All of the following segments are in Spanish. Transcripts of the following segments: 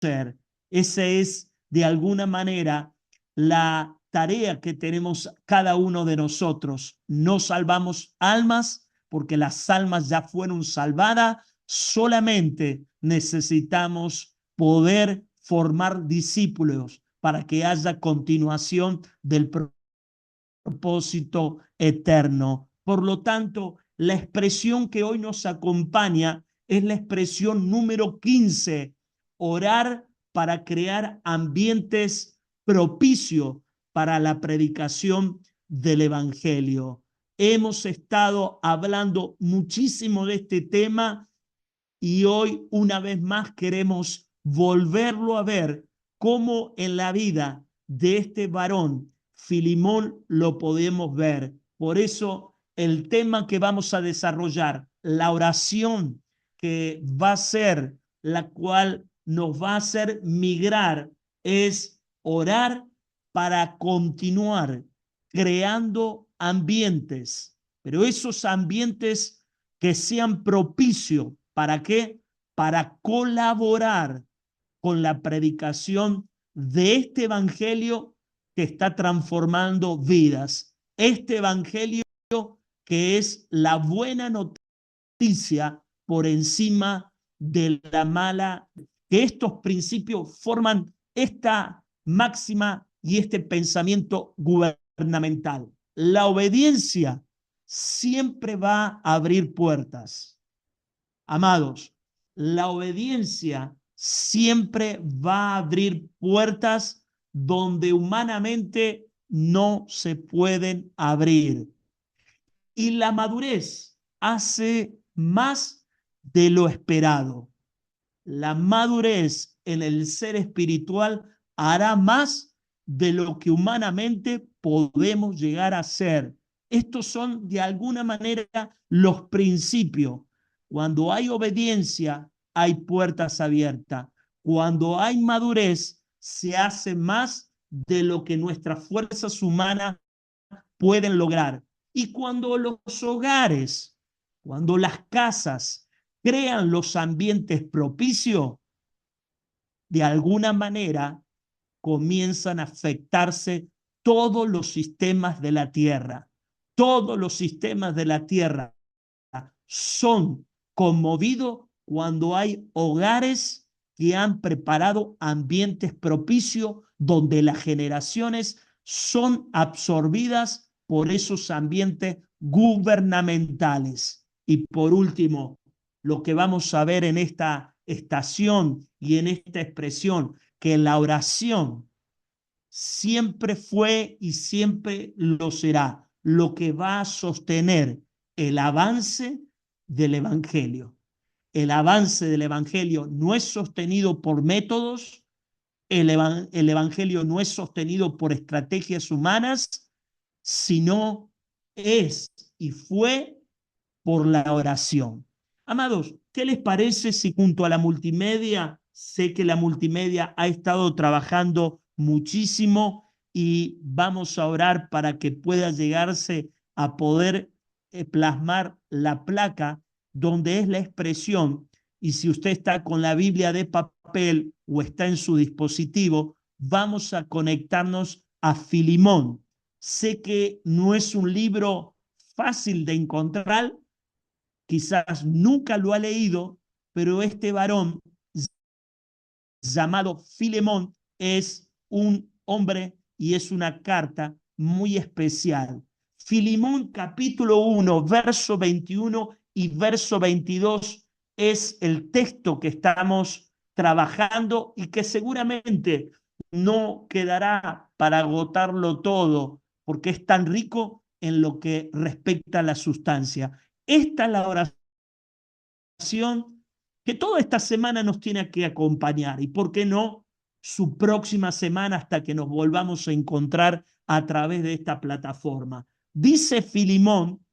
ser. Esa es, de alguna manera, la tarea que tenemos cada uno de nosotros. No salvamos almas porque las almas ya fueron salvadas, solamente necesitamos poder formar discípulos para que haya continuación del propósito eterno. Por lo tanto, la expresión que hoy nos acompaña es la expresión número 15, orar para crear ambientes propicios para la predicación del Evangelio. Hemos estado hablando muchísimo de este tema y hoy una vez más queremos volverlo a ver cómo en la vida de este varón, Filimón, lo podemos ver. Por eso el tema que vamos a desarrollar, la oración que va a ser la cual nos va a hacer migrar, es orar para continuar creando ambientes, pero esos ambientes que sean propicios. ¿Para qué? Para colaborar con la predicación de este evangelio que está transformando vidas. Este evangelio que es la buena noticia por encima de la mala, que estos principios forman esta máxima y este pensamiento gubernamental. La obediencia siempre va a abrir puertas. Amados, la obediencia siempre va a abrir puertas donde humanamente no se pueden abrir. Y la madurez hace más de lo esperado. La madurez en el ser espiritual hará más de lo que humanamente podemos llegar a ser. Estos son de alguna manera los principios. Cuando hay obediencia, hay puertas abiertas. Cuando hay madurez, se hace más de lo que nuestras fuerzas humanas pueden lograr. Y cuando los hogares, cuando las casas crean los ambientes propicios, de alguna manera comienzan a afectarse todos los sistemas de la tierra. Todos los sistemas de la tierra son conmovidos cuando hay hogares que han preparado ambientes propicios donde las generaciones son absorbidas por esos ambientes gubernamentales. Y por último, lo que vamos a ver en esta estación y en esta expresión, que la oración siempre fue y siempre lo será lo que va a sostener el avance del Evangelio. El avance del Evangelio no es sostenido por métodos, el Evangelio no es sostenido por estrategias humanas, sino es y fue por la oración. Amados, ¿qué les parece si junto a la multimedia, sé que la multimedia ha estado trabajando muchísimo y vamos a orar para que pueda llegarse a poder plasmar la placa donde es la expresión? Y si usted está con la Biblia de papel o está en su dispositivo, vamos a conectarnos a Filimón. Sé que no es un libro fácil de encontrar, quizás nunca lo ha leído, pero este varón llamado Filemón es un hombre y es una carta muy especial. Filemón capítulo 1, verso 21 y verso 22 es el texto que estamos trabajando y que seguramente no quedará para agotarlo todo, porque es tan rico en lo que respecta a la sustancia. Esta es la oración que toda esta semana nos tiene que acompañar y, ¿por qué no?, su próxima semana hasta que nos volvamos a encontrar a través de esta plataforma. Dice Filimón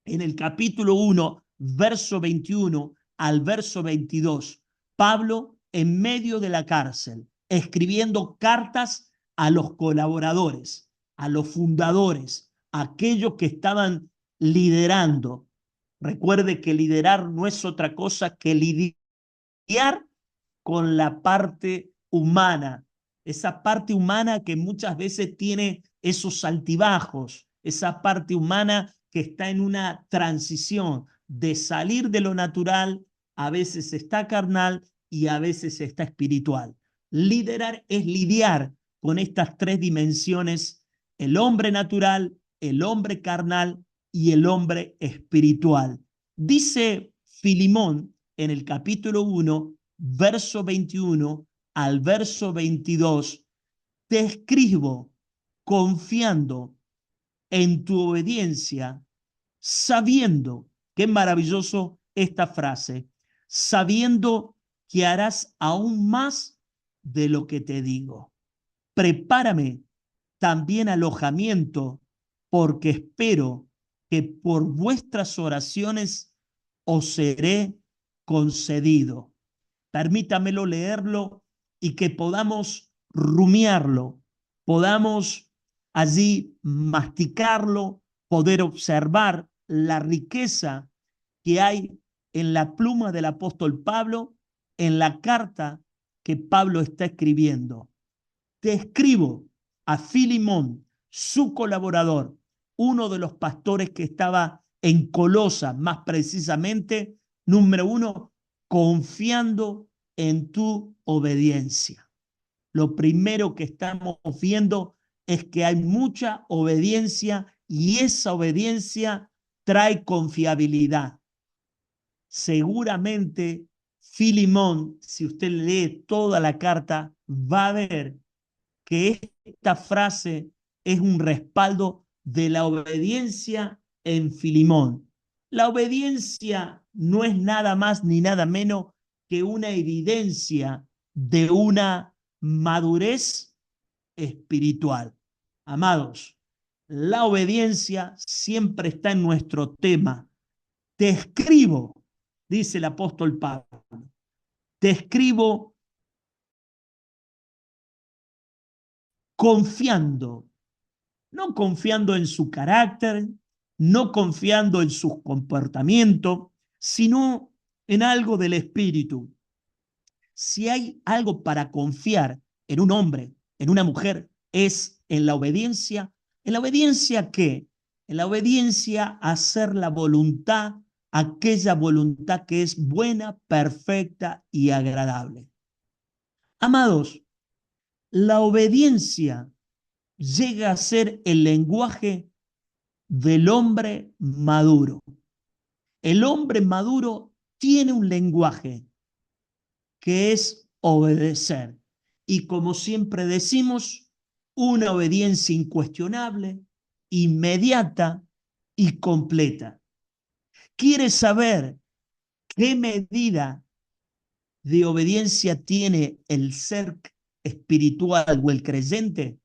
en el capítulo 1, verso 21 al verso 22, Pablo en medio de la cárcel, escribiendo cartas a los colaboradores, a los fundadores, a aquellos que estaban liderando. Recuerde que liderar no es otra cosa que lidiar con la parte humana, esa parte humana que muchas veces tiene esos altibajos, esa parte humana que está en una transición de salir de lo natural, a veces está carnal y a veces está espiritual. Liderar es lidiar con estas tres dimensiones: el hombre natural, el hombre carnal y el hombre espiritual. Dice Filimón en el capítulo 1, verso 21 al verso 22, te escribo confiando en tu obediencia, sabiendo, qué maravilloso esta frase, sabiendo que harás aún más de lo que te digo. Prepárame también alojamiento, porque espero que por vuestras oraciones os seré concedido. Permítamelo leerlo y que podamos rumiarlo, podamos allí masticarlo, poder observar la riqueza que hay en la pluma del apóstol Pablo, en la carta que Pablo está escribiendo. Te escribo a Filimón, su colaborador, uno de los pastores que estaba en Colosa, más precisamente, número 1, confiando en tu obediencia. Lo primero que estamos viendo es que hay mucha obediencia y esa obediencia trae confiabilidad. Seguramente Filimón, si usted lee toda la carta, va a ver que esta frase es un respaldo de la obediencia en Filimón. La obediencia no es nada más ni nada menos que una evidencia de una madurez espiritual. Amados, la obediencia siempre está en nuestro tema. Te escribo, dice el apóstol Pablo, te escribo confiando, no confiando en su carácter, no confiando en su comportamiento, sino en algo del espíritu. Si hay algo para confiar en un hombre, en una mujer, es en la obediencia. ¿En la obediencia qué? En la obediencia a hacer la voluntad, aquella voluntad que es buena, perfecta y agradable. Amados, la obediencia llega a ser el lenguaje del hombre maduro. El hombre maduro tiene un lenguaje que es obedecer. Y como siempre decimos, una obediencia incuestionable, inmediata y completa. ¿Quieres saber qué medida de obediencia tiene el ser espiritual o el creyente?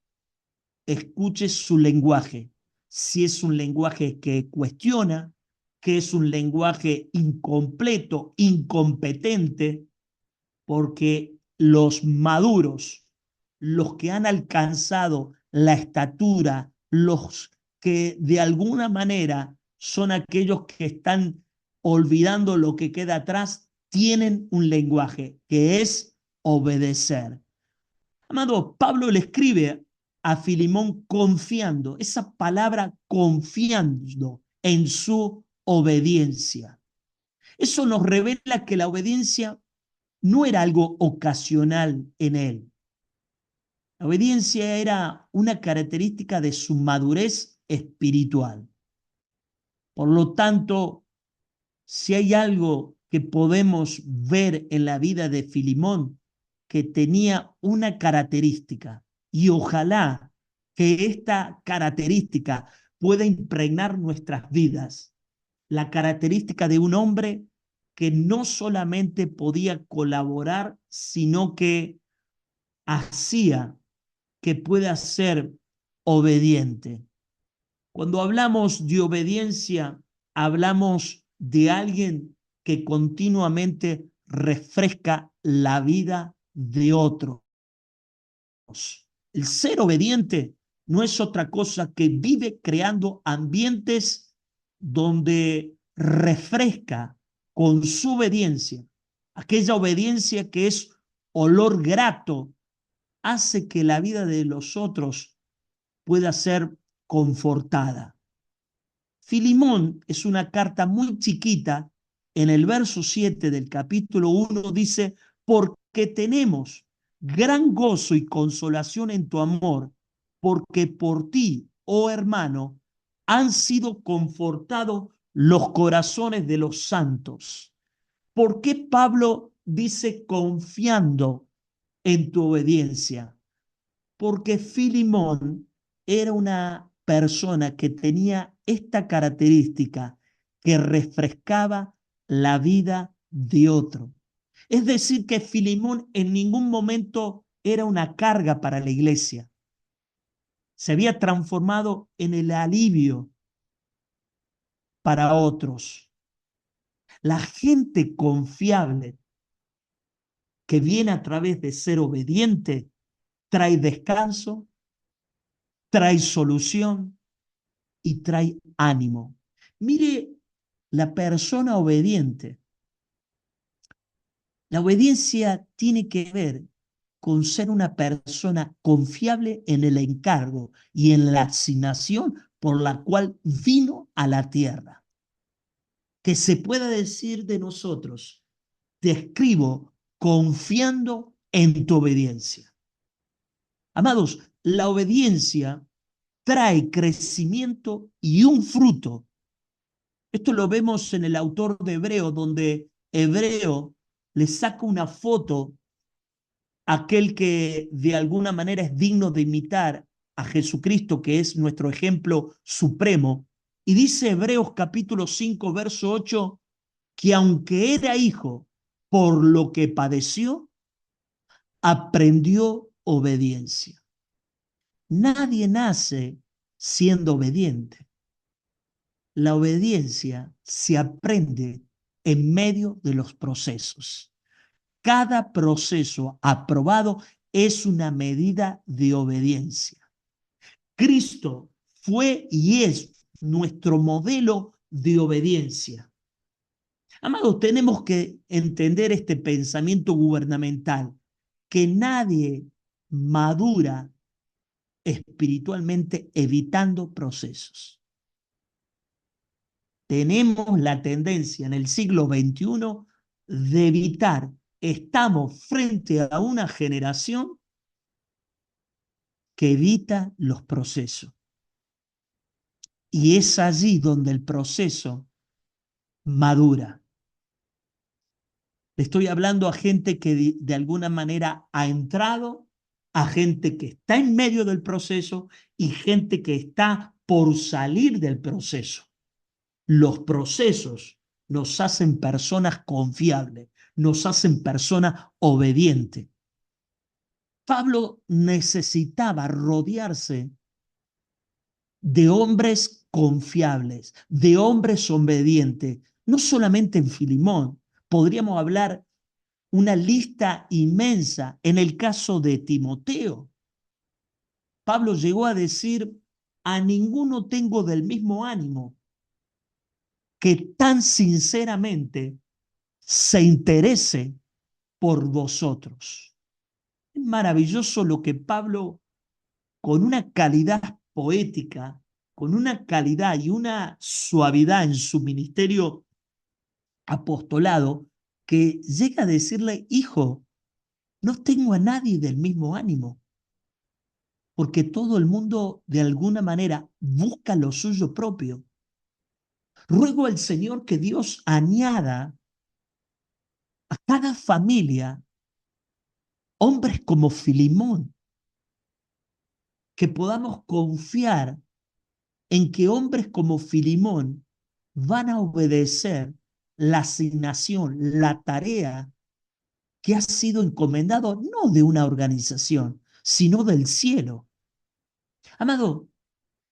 Escuche su lenguaje. Si es un lenguaje que cuestiona, que es un lenguaje incompleto, incompetente, porque los maduros, los que han alcanzado la estatura, los que de alguna manera son aquellos que están olvidando lo que queda atrás, tienen un lenguaje que es obedecer. Amado, Pablo le escribe a Filimón confiando, esa palabra confiando en su obediencia. Eso nos revela que la obediencia no era algo ocasional en él. La obediencia era una característica de su madurez espiritual. Por lo tanto, si hay algo que podemos ver en la vida de Filimón, que tenía una característica, y ojalá que esta característica pueda impregnar nuestras vidas, la característica de un hombre que no solamente podía colaborar, sino que hacía que pueda ser obediente. Cuando hablamos de obediencia, hablamos de alguien que continuamente refresca la vida de otros. El ser obediente no es otra cosa que vive creando ambientes donde refresca con su obediencia, aquella obediencia que es olor grato, hace que la vida de los otros pueda ser confortada. Filimón es una carta muy chiquita. En el verso 7 del capítulo 1 dice, porque tenemos gran gozo y consolación en tu amor, porque por ti, oh hermano, han sido confortados los corazones de los santos. ¿Por qué Pablo dice confiando en tu obediencia? Porque Filimón era una persona que tenía esta característica que refrescaba la vida de otro. Es decir, que Filimón en ningún momento era una carga para la iglesia. Se había transformado en el alivio para otros. La gente confiable que viene a través de ser obediente trae descanso, trae solución y trae ánimo. Mire, la persona obediente. La obediencia tiene que ver con ser una persona confiable en el encargo y en la asignación por la cual vino a la tierra. Que se pueda decir de nosotros, te escribo confiando en tu obediencia. Amados, la obediencia trae crecimiento y un fruto. Esto lo vemos en el autor de Hebreo, donde Hebreo le saca una foto a aquel que de alguna manera es digno de imitar a Jesucristo, que es nuestro ejemplo supremo. Y dice Hebreos capítulo 5, verso 8, que aunque era hijo, por lo que padeció, aprendió obediencia. Nadie nace siendo obediente. La obediencia se aprende en medio de los procesos. Cada proceso aprobado es una medida de obediencia. Cristo fue y es nuestro modelo de obediencia. Amados, tenemos que entender este pensamiento gubernamental, que nadie madura espiritualmente evitando procesos. Tenemos la tendencia en el siglo XXI de evitar. Estamos frente a una generación que evita los procesos. Y es allí donde el proceso madura. Le estoy hablando a gente que de alguna manera ha entrado, a gente que está en medio del proceso y gente que está por salir del proceso. Los procesos nos hacen personas confiables, nos hacen personas obedientes. Pablo necesitaba rodearse de hombres confiables, de hombres obedientes, no solamente en Filimón, podríamos hablar una lista inmensa en el caso de Timoteo. Pablo llegó a decir, a ninguno tengo del mismo ánimo, que tan sinceramente se interese por vosotros. Es maravilloso lo que Pablo, con una calidad poética, con una calidad y una suavidad en su ministerio apostolado, que llega a decirle, hijo, no tengo a nadie del mismo ánimo, porque todo el mundo de alguna manera busca lo suyo propio. Ruego al Señor que Dios añada a cada familia hombres como Filimón, que podamos confiar en que hombres como Filimón van a obedecer la asignación, la tarea que ha sido encomendado no de una organización, sino del cielo. Amado,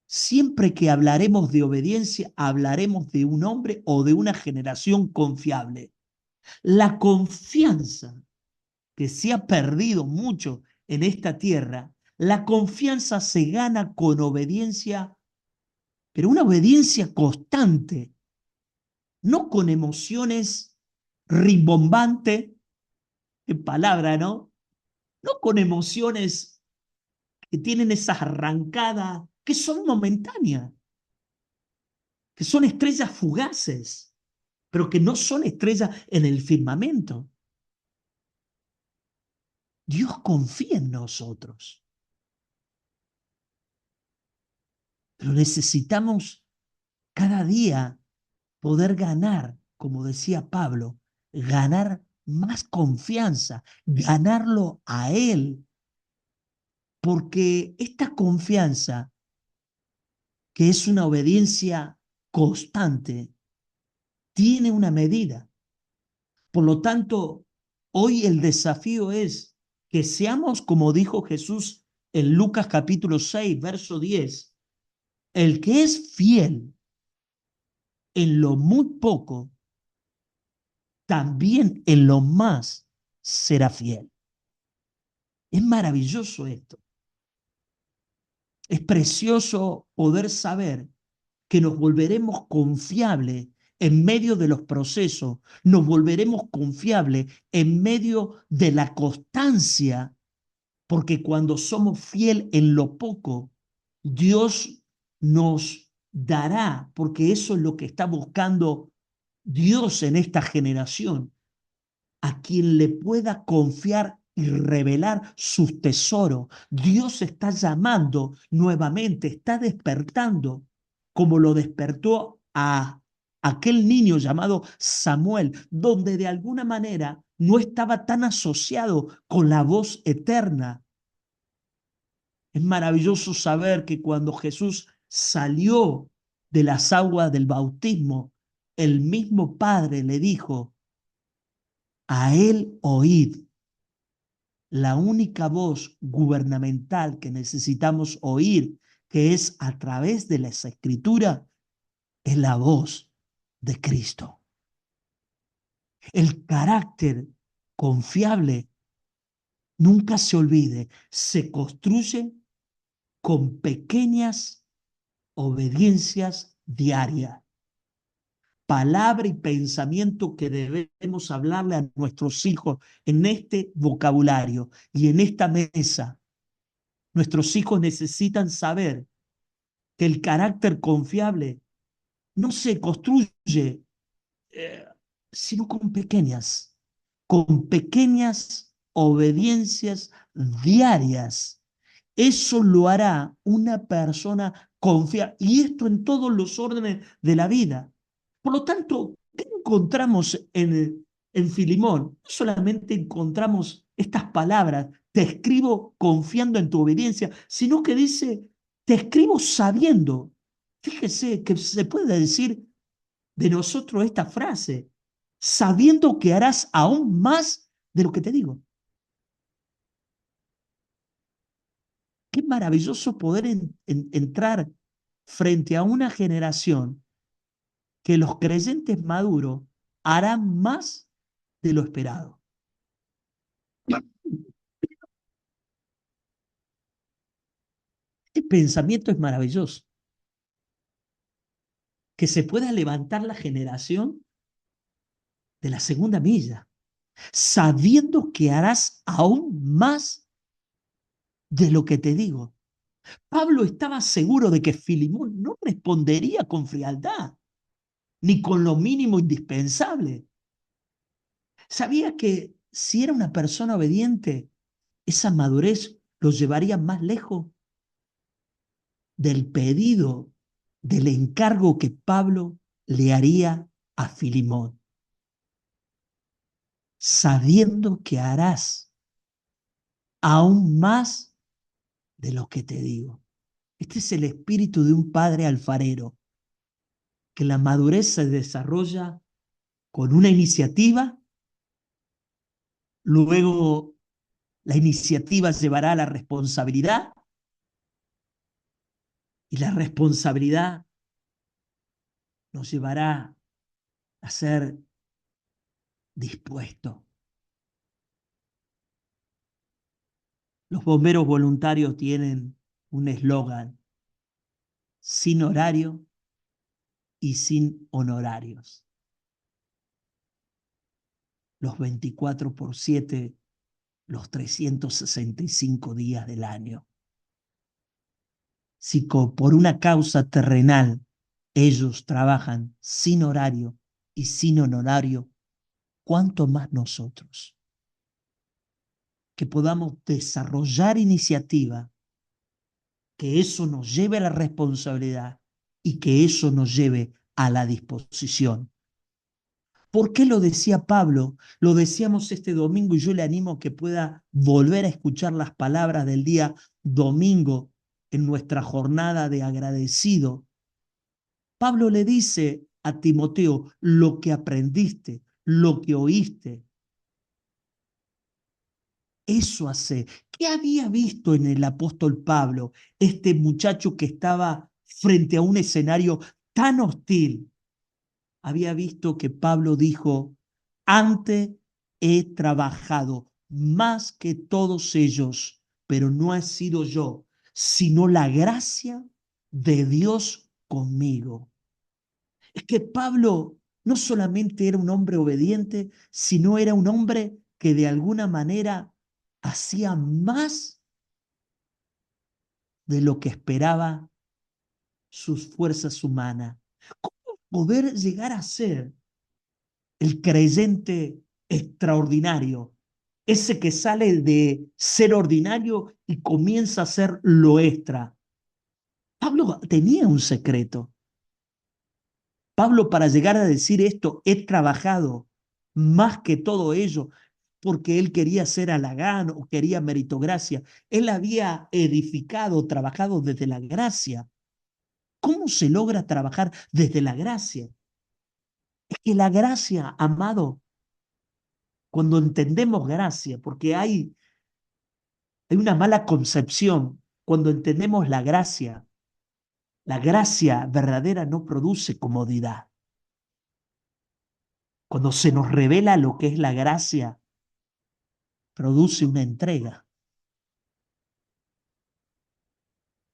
siempre que hablaremos de obediencia, hablaremos de un hombre o de una generación confiable. La confianza que se ha perdido mucho en esta tierra, la confianza se gana con obediencia, pero una obediencia constante, no con emociones rimbombantes, en palabra, ¿no? no con emociones que tienen esas arrancadas que son momentáneas, que son estrellas fugaces, pero que no son estrellas en el firmamento. Dios confía en nosotros, pero necesitamos cada día poder ganar, como decía Pablo, ganar más confianza, ganarlo a Él, porque esta confianza, que es una obediencia constante, tiene una medida. Por lo tanto, hoy el desafío es que seamos, como dijo Jesús en Lucas capítulo 6, verso 10, el que es fiel en lo muy poco, también en lo más será fiel. Es maravilloso esto. Es precioso poder saber que nos volveremos confiables en medio de los procesos, nos volveremos confiables en medio de la constancia, porque cuando somos fiel en lo poco, Dios nos dará, porque eso es lo que está buscando Dios en esta generación, a quien le pueda confiar y revelar sus tesoros. Dios está llamando nuevamente, está despertando, como lo despertó a aquel niño llamado Samuel, donde de alguna manera no estaba tan asociado con la voz eterna. Es maravilloso saber que cuando Jesús salió de las aguas del bautismo, el mismo Padre le dijo: a él oíd. La única voz gubernamental que necesitamos oír, que es a través de las escrituras, es la voz de Cristo. El carácter confiable, nunca se olvide, se construye con pequeñas obediencias diarias. Palabra y pensamiento que debemos hablarle a nuestros hijos en este vocabulario y en esta mesa. Nuestros hijos necesitan saber que el carácter confiable no se construye, eh, sino con pequeñas obediencias diarias. Eso lo hará una persona confiable, y esto en todos los órdenes de la vida. Por lo tanto, ¿qué encontramos en Filimón? No solamente encontramos estas palabras, te escribo confiando en tu obediencia, sino que dice, te escribo sabiendo. Fíjese que se puede decir de nosotros esta frase, sabiendo que harás aún más de lo que te digo. Qué maravilloso poder entrar frente a una generación que los creyentes maduros harán más de lo esperado. Este pensamiento es maravilloso, que se pueda levantar la generación de la segunda milla, sabiendo que harás aún más de lo que te digo. Pablo estaba seguro de que Filimón no respondería con frialdad, ni con lo mínimo indispensable. Sabía que si era una persona obediente, esa madurez lo llevaría más lejos del pedido, del encargo que Pablo le haría a Filimón, sabiendo que harás aún más de lo que te digo. Este es el espíritu de un padre alfarero, que la madurez se desarrolla con una iniciativa, luego la iniciativa llevará a la responsabilidad y la responsabilidad nos llevará a ser dispuestos. Los bomberos voluntarios tienen un eslogan: sin horario y sin honorarios. Los 24/7 los 365 días del año. Si por una causa terrenal ellos trabajan sin horario y sin honorario, ¿cuánto más nosotros? Que podamos desarrollar iniciativa, que eso nos lleve a la responsabilidad y que eso nos lleve a la disposición. ¿Por qué lo decía Pablo? Lo decíamos este domingo y yo le animo a que pueda volver a escuchar las palabras del día domingo en nuestra jornada de agradecido. Pablo le dice a Timoteo, lo que aprendiste, lo que oíste, eso hace. ¿Qué había visto en el apóstol Pablo, este muchacho que estaba frente a un escenario tan hostil? Había visto que Pablo dijo, antes he trabajado más que todos ellos, pero no he sido yo, sino la gracia de Dios conmigo. Es que Pablo no solamente era un hombre obediente, sino era un hombre que de alguna manera hacía más de lo que esperaba sus fuerzas humanas. ¿Cómo poder llegar a ser el creyente extraordinario? Ese que sale de ser ordinario y comienza a ser lo extra. Pablo tenía un secreto. Pablo, para llegar a decir esto, he trabajado más que todo ello, porque él quería ser halagán o quería meritocracia. Él había edificado, trabajado desde la gracia. ¿Cómo se logra trabajar desde la gracia? Es que la gracia, amado, cuando entendemos gracia, porque hay una mala concepción, cuando entendemos la gracia verdadera no produce comodidad. Cuando se nos revela lo que es la gracia, produce una entrega.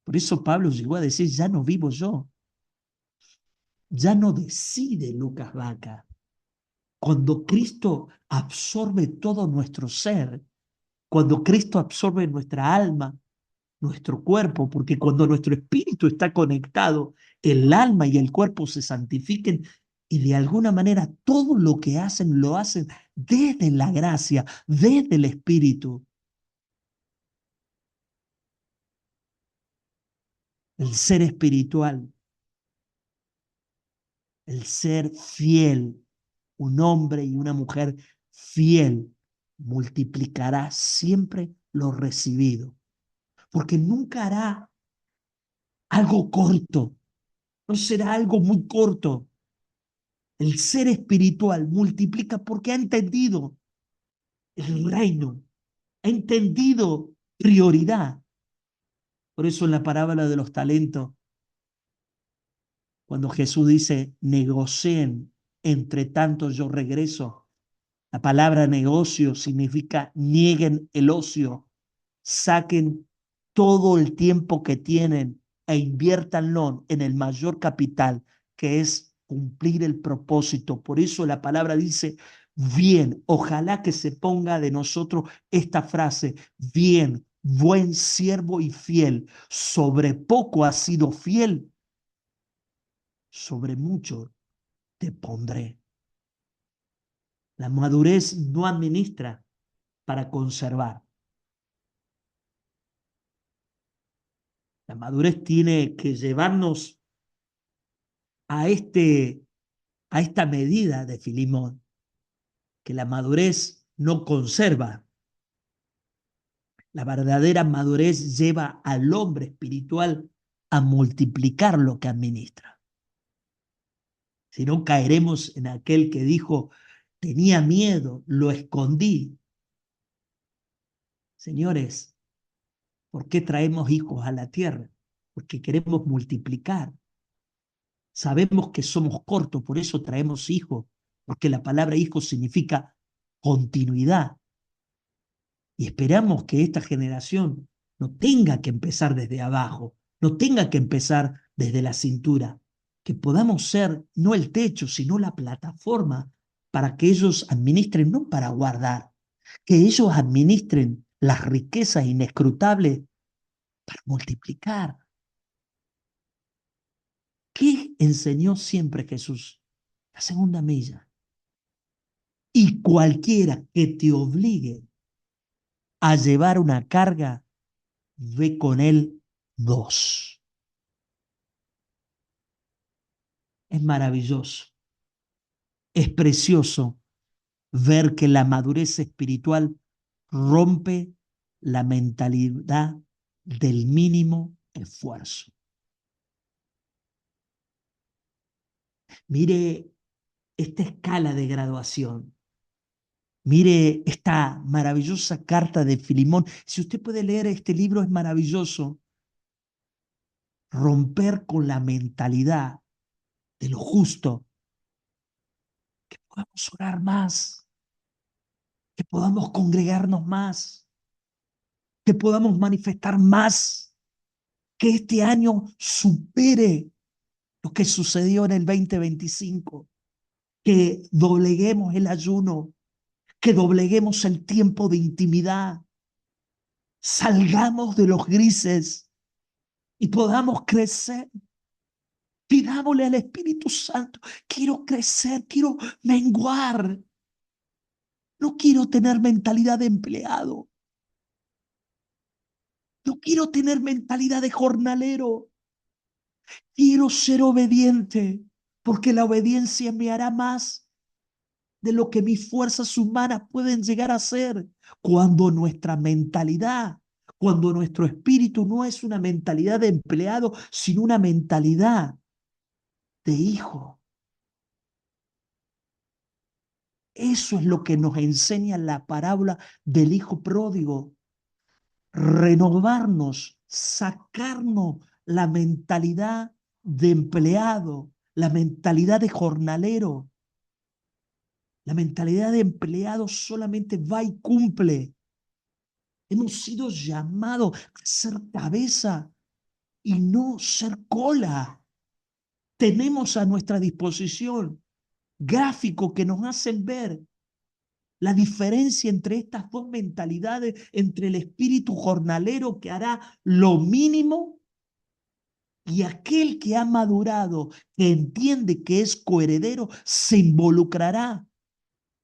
Por eso Pablo llegó a decir, ya no vivo yo, ya no decide Lucas Vaca. Cuando Cristo absorbe todo nuestro ser, cuando Cristo absorbe nuestra alma, nuestro cuerpo, porque cuando nuestro espíritu está conectado, el alma y el cuerpo se santifiquen y de alguna manera todo lo que hacen lo hacen desde la gracia, desde el espíritu. El ser espiritual, el ser fiel, un hombre y una mujer fiel, multiplicará siempre lo recibido, porque nunca hará algo corto, no será algo muy corto. El ser espiritual multiplica porque ha entendido el reino, ha entendido prioridad. Por eso en la parábola de los talentos, cuando Jesús dice, negocien, entre tanto yo regreso, la palabra negocio significa nieguen el ocio, saquen todo el tiempo que tienen e inviértanlo en el mayor capital, que es cumplir el propósito. Por eso la palabra dice, bien, ojalá que se ponga de nosotros esta frase, bien, buen siervo y fiel, sobre poco has sido fiel, sobre mucho te pondré. La madurez no administra para conservar. La madurez tiene que llevarnos a, a esta medida de Filimón, que la madurez no conserva. La verdadera madurez lleva al hombre espiritual a multiplicar lo que administra. Si no, caeremos en aquel que dijo, tenía miedo, lo escondí. Señores, ¿por qué traemos hijos a la tierra? Porque queremos multiplicar. Sabemos que somos cortos, por eso traemos hijos, porque la palabra hijo significa continuidad. Y esperamos que esta generación no tenga que empezar desde abajo, no tenga que empezar desde la cintura, que podamos ser no el techo, sino la plataforma para que ellos administren, no para guardar, que ellos administren las riquezas inescrutables para multiplicar. ¿Qué enseñó siempre Jesús? La segunda milla. Y cualquiera que te obligue a llevar una carga, ve con él dos. Es maravilloso, es precioso ver que la madurez espiritual rompe la mentalidad del mínimo esfuerzo. Mire esta escala de graduación. Mire esta maravillosa carta de Filimón. Si usted puede leer este libro, es maravilloso. Romper con la mentalidad de lo justo, que podamos orar más, que podamos congregarnos más, que podamos manifestar más, que este año supere lo que sucedió en el 2025, que dobleguemos el ayuno, que dobleguemos el tiempo de intimidad, salgamos de los grises y podamos crecer. Pidámosle al Espíritu Santo, quiero crecer, quiero menguar, no quiero tener mentalidad de empleado, no quiero tener mentalidad de jornalero, quiero ser obediente, porque la obediencia me hará más de lo que mis fuerzas humanas pueden llegar a ser. Cuando nuestra mentalidad, cuando nuestro espíritu no es una mentalidad de empleado, sino una mentalidad de hijo. Eso es lo que nos enseña la parábola del hijo pródigo. Renovarnos, sacarnos la mentalidad de empleado, la mentalidad de jornalero. La mentalidad de empleado solamente va y cumple. Hemos sido llamados a ser cabeza y no ser cola. Tenemos a nuestra disposición gráficos que nos hacen ver la diferencia entre estas dos mentalidades, entre el espíritu jornalero que hará lo mínimo y aquel que ha madurado, que entiende que es coheredero, se involucrará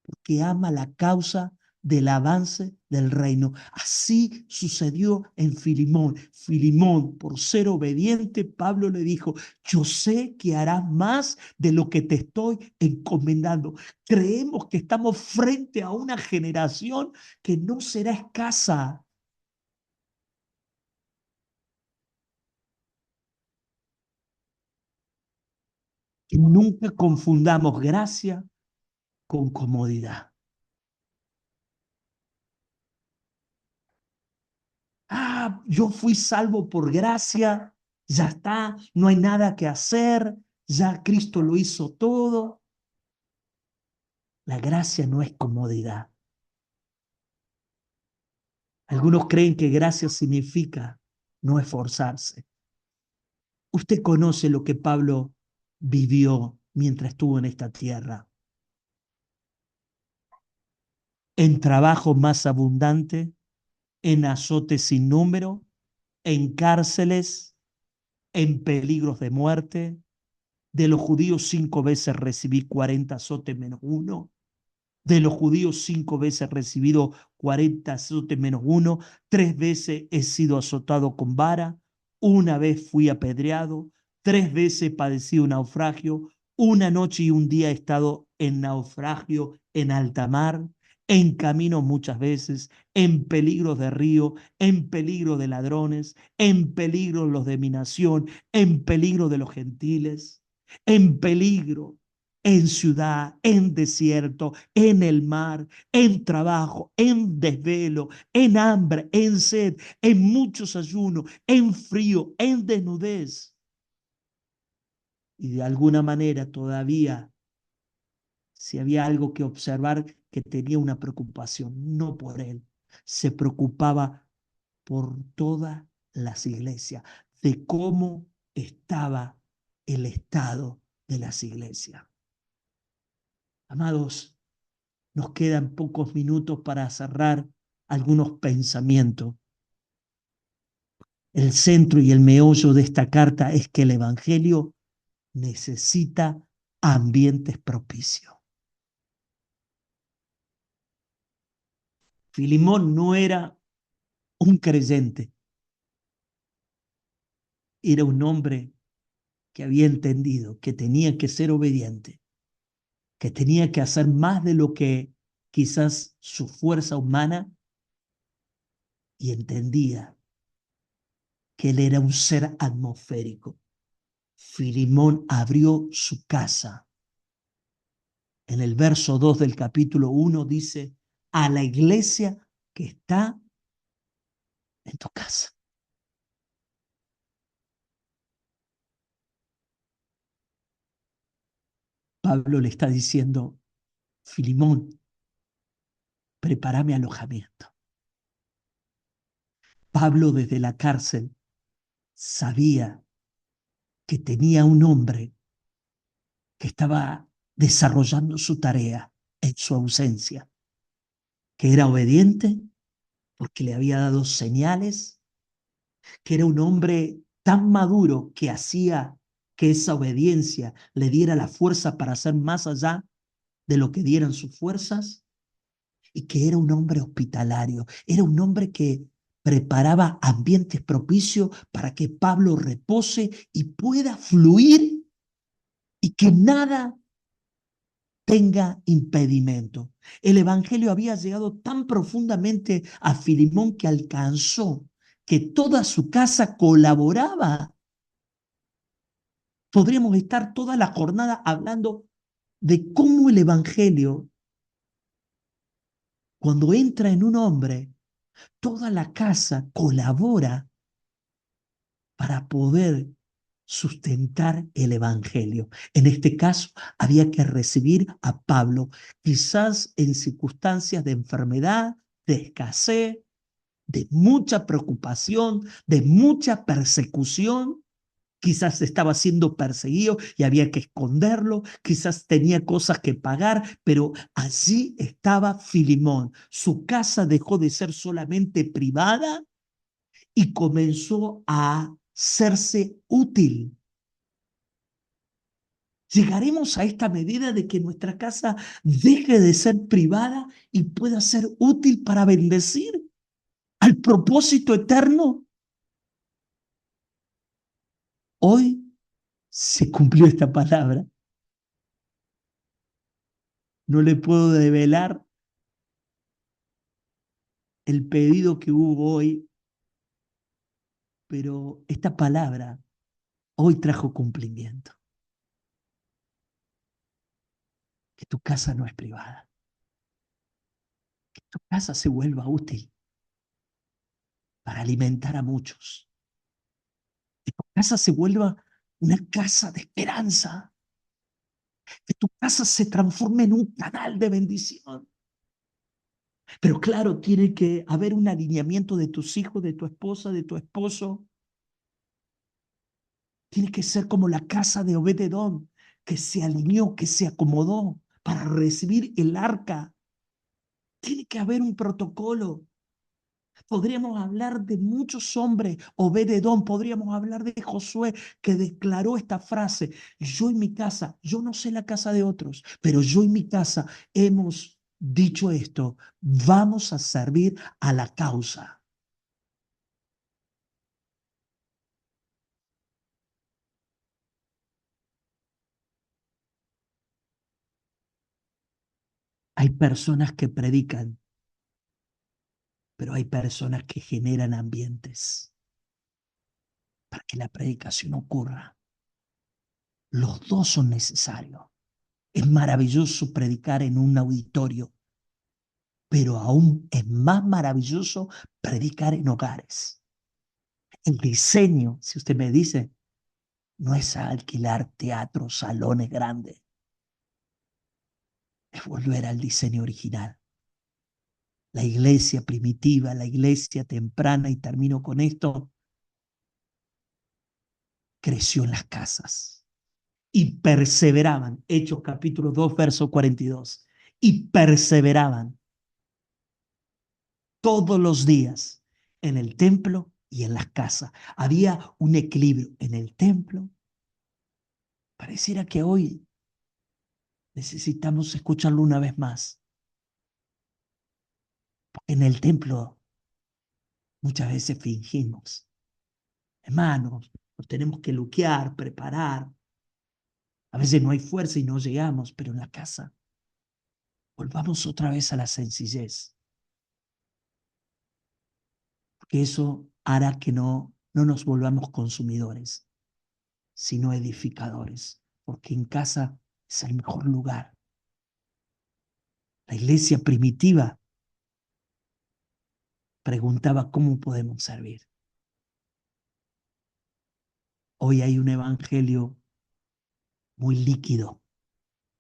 porque ama la causa del avance del reino. Así sucedió en Filimón. Filimón, por ser obediente, Pablo le dijo, yo sé que harás más de lo que te estoy encomendando. Creemos que estamos frente a una generación que no será escasa. Que nunca confundamos gracia con comodidad. Ah, yo fui salvo por gracia, ya está, no hay nada que hacer, ya Cristo lo hizo todo. La gracia no es comodidad. Algunos creen que gracia significa no esforzarse. Usted conoce lo que Pablo vivió mientras estuvo en esta tierra. En trabajo más abundante, en azotes sin número, en cárceles, en peligros de muerte. De los judíos 5 veces recibí 40 azotes menos uno. De los judíos 5 veces he recibido 40 azotes menos uno. 3 veces he sido azotado con vara. Una vez fui apedreado. 3 veces he padecido naufragio. Una noche y un día he estado en naufragio en alta mar, en camino muchas veces, en peligro de río, en peligro de ladrones, en peligro los de mi nación, en peligro de los gentiles, en peligro en ciudad, en desierto, en el mar, en trabajo, en desvelo, en hambre, en sed, en muchos ayunos, en frío, en desnudez. Y de alguna manera todavía, si había algo que observar, que tenía una preocupación, no por él, se preocupaba por todas las iglesias, de cómo estaba el estado de las iglesias. Amados, Nos quedan pocos minutos para cerrar algunos pensamientos. El centro y el meollo de esta carta es que el Evangelio necesita ambientes propicios. Filimón no era un creyente, era un hombre que había entendido que tenía que ser obediente, que tenía que hacer más de lo que quizás su fuerza humana, y entendía que él era un ser atmosférico. Filimón abrió su casa. En el verso 2 del capítulo 1 dice, a la iglesia que está en tu casa. Pablo le está diciendo, Filimón, prepárame alojamiento. Pablo desde la cárcel sabía que tenía un hombre que estaba desarrollando su tarea en su ausencia, que era obediente porque le había dado señales, que era un hombre tan maduro que hacía que esa obediencia le diera la fuerza para hacer más allá de lo que dieran sus fuerzas, y que era un hombre hospitalario, era un hombre que preparaba ambientes propicios para que Pablo repose y pueda fluir y que nada tenga impedimento. El Evangelio había llegado tan profundamente a Filimón que alcanzó que toda su casa colaboraba. Podríamos estar toda la jornada hablando de cómo el Evangelio, cuando entra en un hombre, toda la casa colabora para poder sustentar el Evangelio. En este caso, había que recibir a Pablo, quizás en circunstancias de enfermedad, de escasez, de mucha preocupación, de mucha persecución. Quizás estaba siendo perseguido y había que esconderlo, quizás tenía cosas que pagar, pero allí estaba Filimón. Su casa dejó de ser solamente privada y comenzó a hacerse útil. Llegaremos a esta medida de que nuestra casa deje de ser privada y pueda ser útil para bendecir al propósito eterno. Hoy se cumplió esta palabra. No le puedo develar el pedido que hubo hoy, pero esta palabra hoy trajo cumplimiento. Que tu casa no es privada, que tu casa se vuelva útil para alimentar a muchos. Que tu casa se vuelva una casa de esperanza. Que tu casa se transforme en un canal de bendición. Pero claro, tiene que haber un alineamiento de tus hijos, de tu esposa, de tu esposo. Tiene que ser como la casa de Obed-Edom, que se alineó, que se acomodó para recibir el arca. Tiene que haber un protocolo. Podríamos hablar de muchos hombres, Obed-Edom, podríamos hablar de Josué, que declaró esta frase: yo y mi casa, yo no sé la casa de otros, pero yo y mi casa hemos dicho esto, vamos a servir a la causa. Hay personas que predican, pero hay personas que generan ambientes para que la predicación ocurra. Los dos son necesarios. Es maravilloso predicar en un auditorio, pero aún es más maravilloso predicar en hogares. El diseño, si usted me dice, no es alquilar teatros, salones grandes, es volver al diseño original. La iglesia primitiva, la iglesia temprana, y termino con esto, creció en las casas y perseveraban. Hechos capítulo 2, verso 42. y perseveraban todos los días en el templo y en las casas. Había un equilibrio en el templo. Pareciera que hoy necesitamos escucharlo una vez más. En el templo muchas veces fingimos. Hermanos, nos tenemos que luquear, preparar. A veces no hay fuerza y no llegamos, pero en la casa volvamos otra vez a la sencillez, porque eso hará que no nos volvamos consumidores, sino edificadores, porque en casa es el mejor lugar. La iglesia primitiva preguntaba cómo podemos servir. Hoy hay un evangelio muy líquido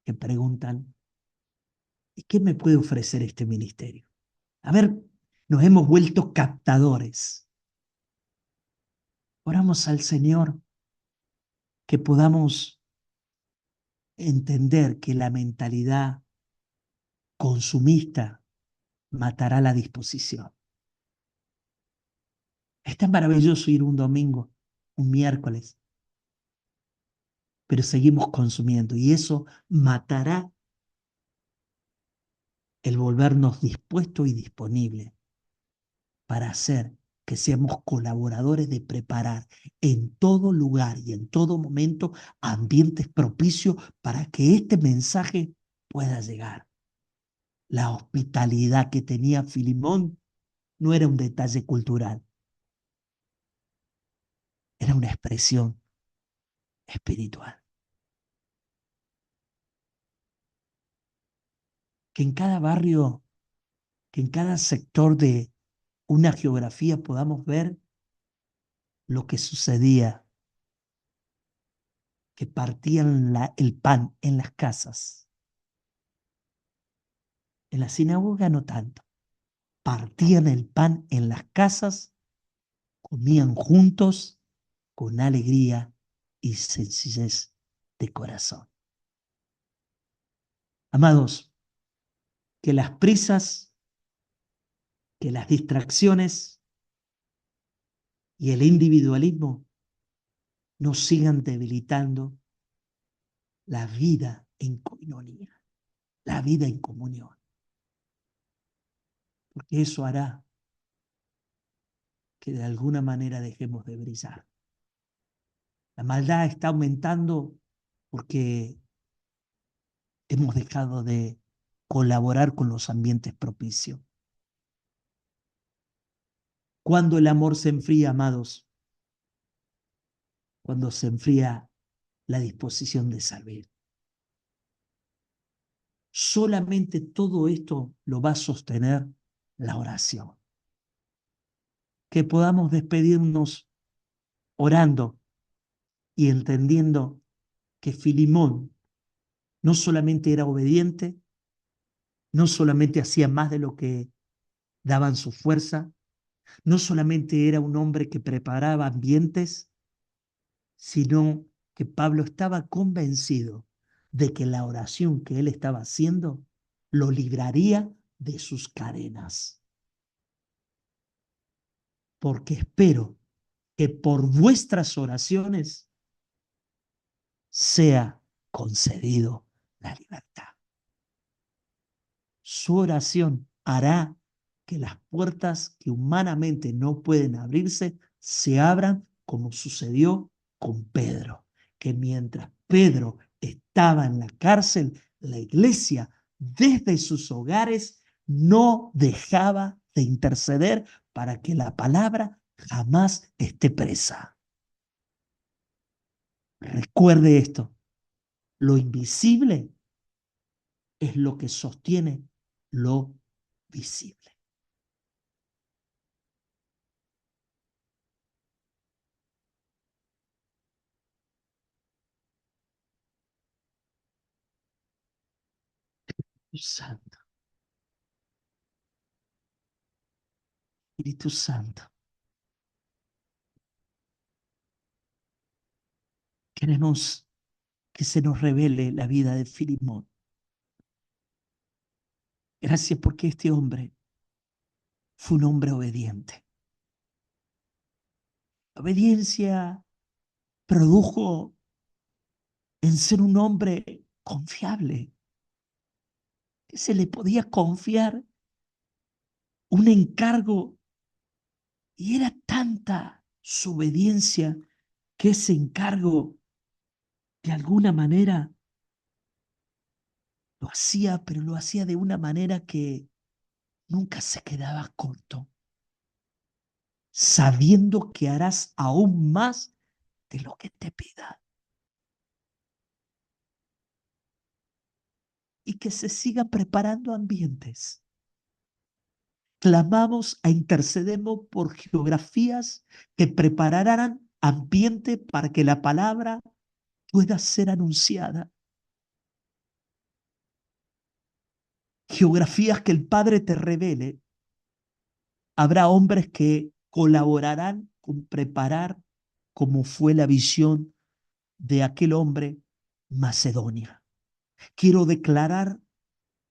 que preguntan, ¿y qué me puede ofrecer este ministerio? A ver, nos hemos vuelto captadores. Oramos al Señor que podamos entender que la mentalidad consumista matará la disposición. Es tan maravilloso ir un domingo, un miércoles, pero seguimos consumiendo y eso matará el volvernos dispuestos y disponibles para hacer que seamos colaboradores de preparar en todo lugar y en todo momento ambientes propicios para que este mensaje pueda llegar. La hospitalidad que tenía Filimón no era un detalle cultural, era una expresión espiritual. Que en cada barrio, que en cada sector de una geografía podamos ver lo que sucedía, que partían el pan en las casas. En la sinagoga no tanto. Partían el pan en las casas, comían juntos con alegría y sencillez de corazón. Amados, que las prisas, que las distracciones y el individualismo no sigan debilitando la vida en coinonía, la vida en comunión, porque eso hará que de alguna manera dejemos de brillar. La maldad está aumentando porque hemos dejado de colaborar con los ambientes propicios. Cuando el amor se enfría, amados, cuando se enfría la disposición de servir. Solamente todo esto lo va a sostener la oración. Que podamos despedirnos orando y entendiendo que Filimón no solamente era obediente, no solamente hacía más de lo que daban su fuerza, no solamente era un hombre que preparaba ambientes, sino que Pablo estaba convencido de que la oración que él estaba haciendo lo libraría de sus cadenas. Porque espero que por vuestras oraciones sea concedido la libertad. Su oración hará que las puertas que humanamente no pueden abrirse se abran, como sucedió con Pedro, que mientras Pedro estaba en la cárcel, la iglesia desde sus hogares no dejaba de interceder para que la palabra jamás esté presa. Recuerde esto, lo invisible es lo que sostiene lo visible. Santo, Espíritu Santo, queremos que se nos revele la vida de Filimón. Gracias porque este hombre fue un hombre obediente. La obediencia produjo en ser un hombre confiable, que se le podía confiar un encargo y era tanta su obediencia que ese encargo de alguna manera lo hacía, pero lo hacía de una manera que nunca se quedaba corto, sabiendo que harás aún más de lo que te pida. Y que se sigan preparando ambientes. Clamamos e intercedemos por geografías que prepararán ambiente para que la palabra pueda ser anunciada. Geografías que el Padre te revele. Habrá hombres que colaborarán con preparar como fue la visión de aquel hombre Macedonia. Quiero declarar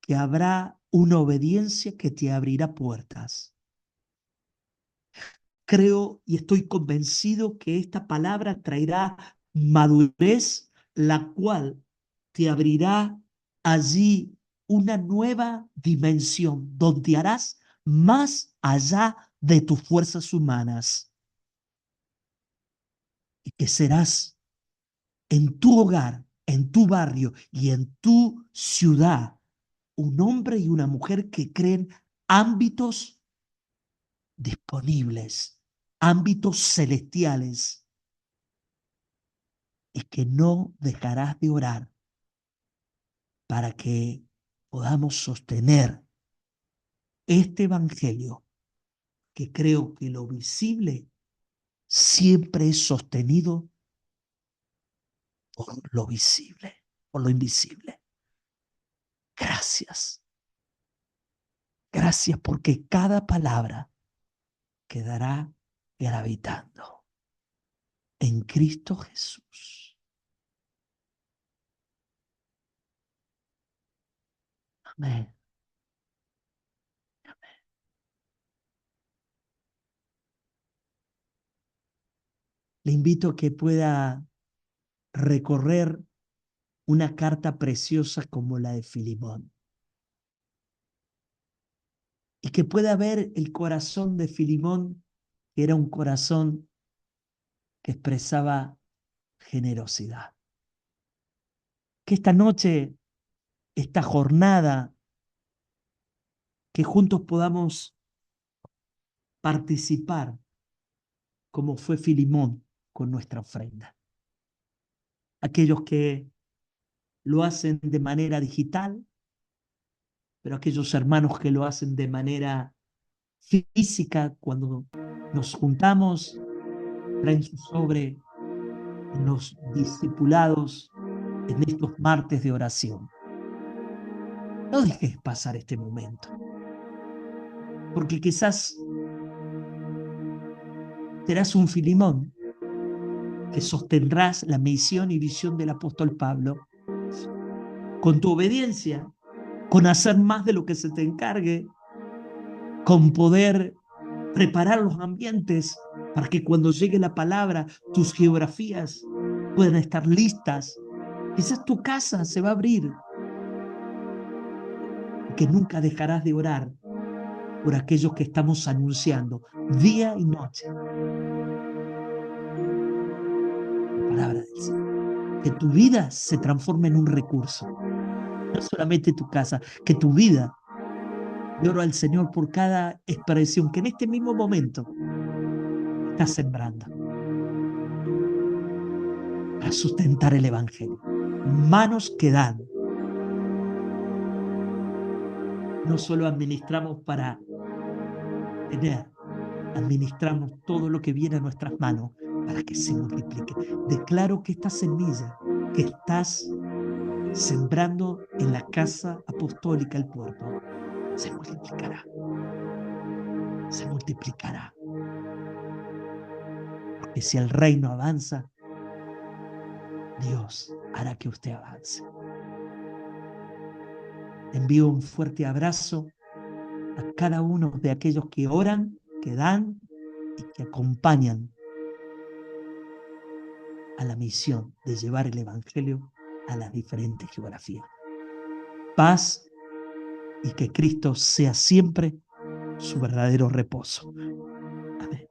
que habrá una obediencia que te abrirá puertas. Creo y estoy convencido que esta palabra traerá madurez, la cual te abrirá allí una nueva dimensión donde harás más allá de tus fuerzas humanas y que serás en tu hogar, en tu barrio y en tu ciudad un hombre y una mujer que creen ámbitos disponibles, ámbitos celestiales, y que no dejarás de orar para que podamos sostener este evangelio, que creo que lo visible siempre es sostenido por lo visible, por lo invisible. Gracias. Gracias porque cada palabra quedará gravitando en Cristo Jesús. Amén. Le invito a que pueda recorrer una carta preciosa como la de Filemón y que pueda ver el corazón de Filemón, que era un corazón que expresaba generosidad. Que esta noche, esta jornada, que juntos podamos participar como fue Filemón con nuestra ofrenda. Aquellos que lo hacen de manera digital, pero aquellos hermanos que lo hacen de manera física, cuando nos juntamos, traen su sobre en los discipulados en estos martes de oración. No dejes pasar este momento, porque quizás serás un Filemón que sostendrás la misión y visión del apóstol Pablo con tu obediencia, con hacer más de lo que se te encargue, con poder preparar los ambientes para que cuando llegue la palabra, tus geografías puedan estar listas. Quizás tu casa se va a abrir, que nunca dejarás de orar por aquellos que estamos anunciando día y noche la palabra del Señor. Que tu vida se transforme en un recurso, no solamente tu casa, que tu vida. Yo oro al Señor por cada expresión que en este mismo momento está sembrando para sustentar el Evangelio. Manos que dan. No solo administramos para tener, administramos todo lo que viene a nuestras manos para que se multiplique. Declaro que esta semilla que estás sembrando en la casa apostólica El Puerto se multiplicará. Se multiplicará. Porque si el reino avanza, Dios hará que usted avance. Envío un fuerte abrazo a cada uno de aquellos que oran, que dan y que acompañan a la misión de llevar el Evangelio a las diferentes geografías. Paz y que Cristo sea siempre su verdadero reposo. Amén.